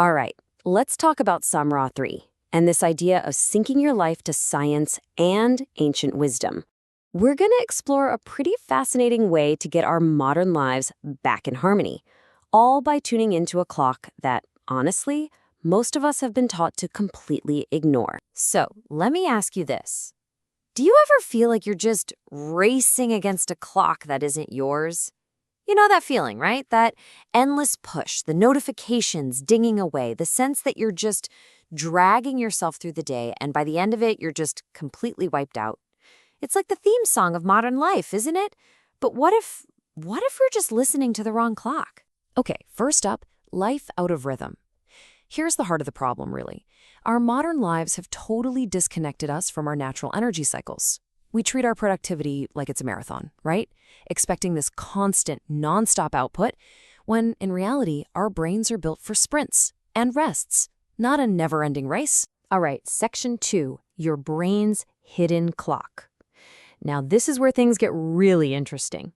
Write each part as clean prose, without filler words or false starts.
All right, let's talk about SomRatri and this idea of syncing your life to science and ancient wisdom. We're going to explore a pretty fascinating way to get our modern lives back in harmony, all by tuning into a clock that, honestly, most of us have been taught to completely ignore. So, let me ask you this. Do you ever feel like you're just racing against a clock that isn't yours? You know that feeling, right? That endless push, the notifications dinging away, the sense that you're just dragging yourself through the day, and by the end of it, you're just completely wiped out. It's like the theme song of modern life, isn't it? But what if we're just listening to the wrong clock? Okay, first up, life out of rhythm. Here's the heart of the problem, really. Our modern lives have totally disconnected us from our natural energy cycles. We treat our productivity like it's a marathon, right? Expecting this constant, nonstop output, when in reality, our brains are built for sprints and rests, not a never-ending race. All right, section 2, your brain's hidden clock. Now, this is where things get really interesting.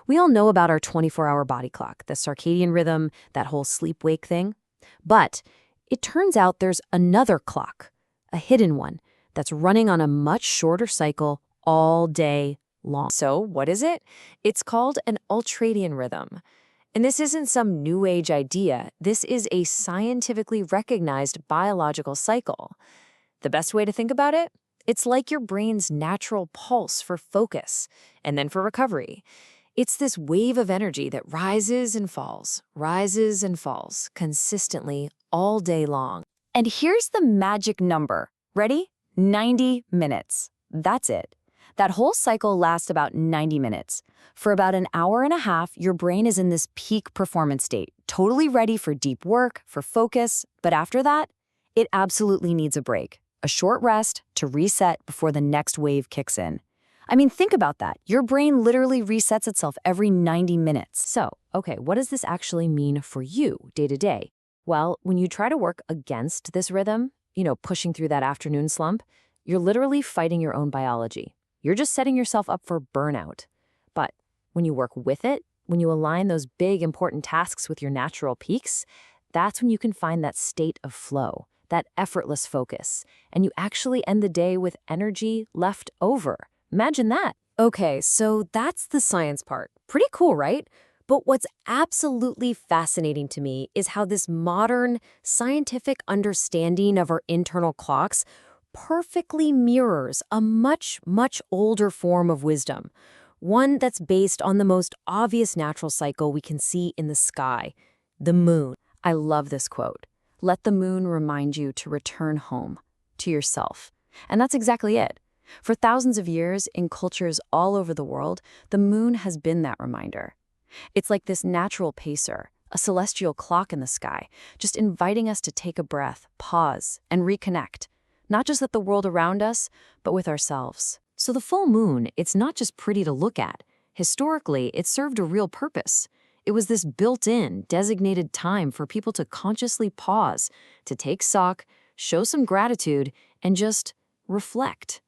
We all know about our 24-hour body clock, the circadian rhythm, that whole sleep-wake thing. But it turns out there's another clock, a hidden one, that's running on a much shorter cycle all day long. So what is it? It's called an ultradian rhythm. And this isn't some new age idea. This is a scientifically recognized biological cycle. The best way to think about it? It's like your brain's natural pulse for focus and then for recovery. It's this wave of energy that rises and falls consistently all day long. And here's the magic number. Ready? 90 minutes. That's it. That whole cycle lasts about 90 minutes. For about an hour and a half, your brain is in this peak performance state, totally ready for deep work, for focus. But after that, it absolutely needs a break, a short rest to reset before the next wave kicks in. I mean, think about that. Your brain literally resets itself every 90 minutes. So, okay, what does this actually mean for you day to day? Well, when you try to work against this rhythm, pushing through that afternoon slump, you're literally fighting your own biology. You're just setting yourself up for burnout. But when you work with it, when you align those big, important tasks with your natural peaks, that's when you can find that state of flow, that effortless focus, and you actually end the day with energy left over. Imagine that. Okay, so that's the science part. Pretty cool, right? But what's absolutely fascinating to me is how this modern scientific understanding of our internal clocks perfectly mirrors a much, much older form of wisdom, one that's based on the most obvious natural cycle we can see in the sky, the moon. I love this quote. Let the moon remind you to return home, to yourself. And that's exactly it. For thousands of years, in cultures all over the world, the moon has been that reminder. It's like this natural pacer, a celestial clock in the sky, just inviting us to take a breath, pause, and reconnect. Not just with the world around us, but with ourselves. So the full moon, it's not just pretty to look at. Historically, it served a real purpose. It was this built-in, designated time for people to consciously pause, to take stock, show some gratitude, and just reflect.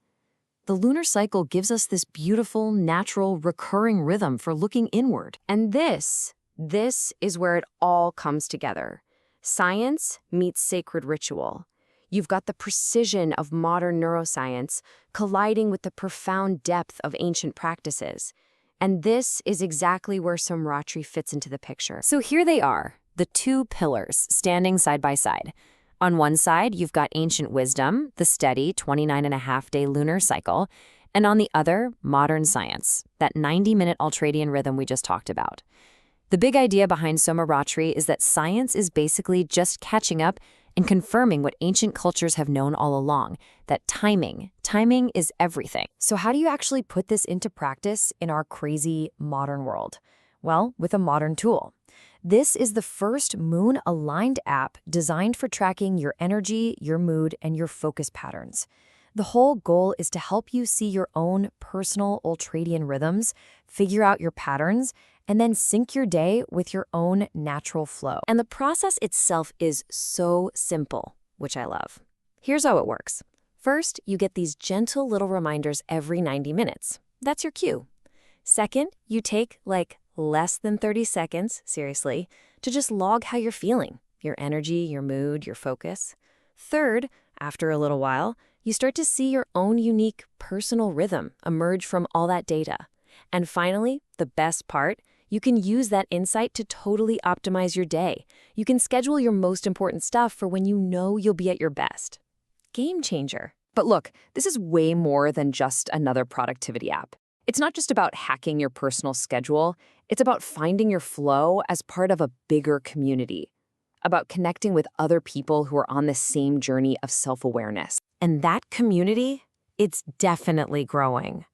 The lunar cycle gives us this beautiful, natural, recurring rhythm for looking inward. And this is where it all comes together. Science meets sacred ritual. You've got the precision of modern neuroscience colliding with the profound depth of ancient practices. And this is exactly where SomRatri fits into the picture. So here they are, the two pillars standing side by side. On one side, you've got ancient wisdom, the steady 29.5-day lunar cycle, and on the other, modern science, that 90-minute ultradian rhythm we just talked about. The big idea behind SomRatri is that science is basically just catching up and confirming what ancient cultures have known all along, that timing is everything. So how do you actually put this into practice in our crazy modern world? Well, with a modern tool. This is the first moon-aligned app designed for tracking your energy, your mood, and your focus patterns. The whole goal is to help you see your own personal ultradian rhythms, figure out your patterns, and then sync your day with your own natural flow. And the process itself is so simple, which I love. Here's how it works. First, you get these gentle little reminders every 90 minutes. That's your cue. Second, you take less than 30 seconds, seriously, to just log how you're feeling. your energy, your mood, your focus. Third, after a little while, you start to see your own unique personal rhythm emerge from all that data. And finally, the best part, you can use that insight to totally optimize your day. You can schedule your most important stuff for when you know you'll be at your best. Game changer. But look, this is way more than just another productivity app. It's not just about hacking your personal schedule. It's about finding your flow as part of a bigger community, about connecting with other people who are on the same journey of self-awareness. And that community, it's definitely growing.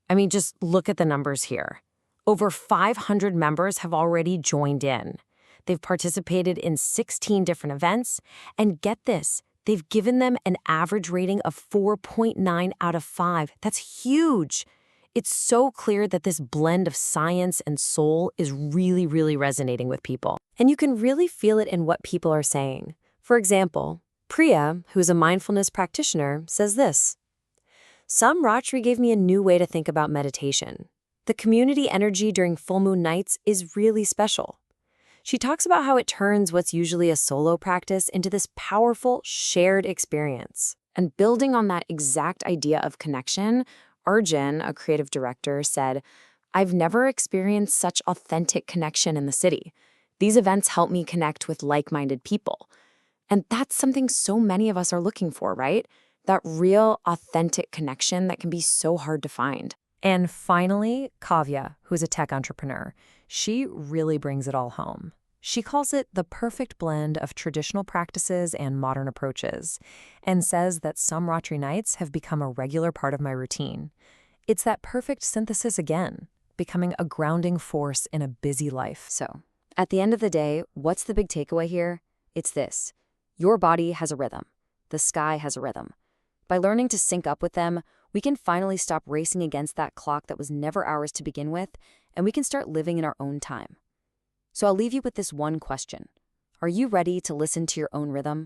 I mean, just look at the numbers here. Over 500 members have already joined in. They've participated in 16 different events, and get this, they've given them an average rating of 4.9 out of 5. That's huge. It's so clear that this blend of science and soul is really, really resonating with people. And you can really feel it in what people are saying. For example, Priya, who's a mindfulness practitioner, says this: SomRatri gave me a new way to think about meditation. The community energy during full moon nights is really special. She talks about how it turns what's usually a solo practice into this powerful, shared experience. And building on that exact idea of connection, Arjun, a creative director, said, "I've never experienced such authentic connection in the city. These events help me connect with like-minded people." And that's something so many of us are looking for, right? That real, authentic connection that can be so hard to find. And finally, Kavya, who's a tech entrepreneur, she really brings it all home. She calls it the perfect blend of traditional practices and modern approaches, and says that SomRatri nights have become a regular part of my routine. It's that perfect synthesis again, becoming a grounding force in a busy life. So, at the end of the day, what's the big takeaway here? It's this: your body has a rhythm. The sky has a rhythm. By learning to sync up with them, we can finally stop racing against that clock that was never ours to begin with, and we can start living in our own time. So I'll leave you with this one question. Are you ready to listen to your own rhythm?